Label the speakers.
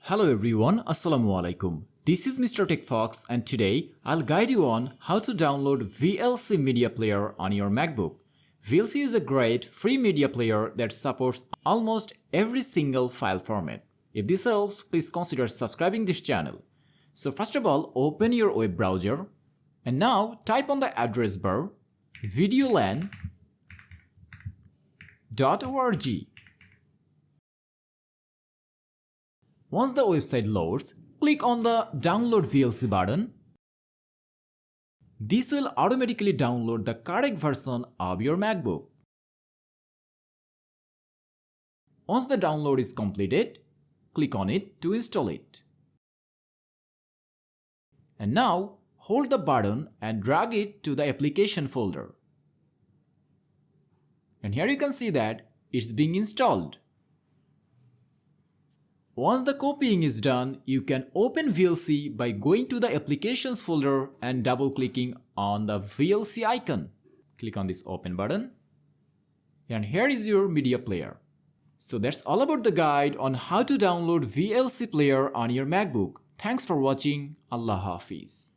Speaker 1: Hello everyone, Assalamu alaikum. This is Mr. TECHFOX and today I'll guide you on how to download VLC media player on your MacBook. VLC is a great free media player that supports almost every single file format. If this helps, please consider subscribing this channel. So first of all, open your web browser and now type on the address bar videolan.org. Once the website loads, click on the Download VLC button. This will automatically download the correct version of your MacBook. Once the download is completed, click on it to install it. And now, hold the button and drag it to the application folder. And here you can see that it's being installed. Once the copying is done, you can open VLC by going to the Applications folder and double-clicking on the VLC icon. Click on this Open button. And here is your media player. So that's all about the guide on how to download VLC player on your MacBook. Thanks for watching. Allah Hafiz.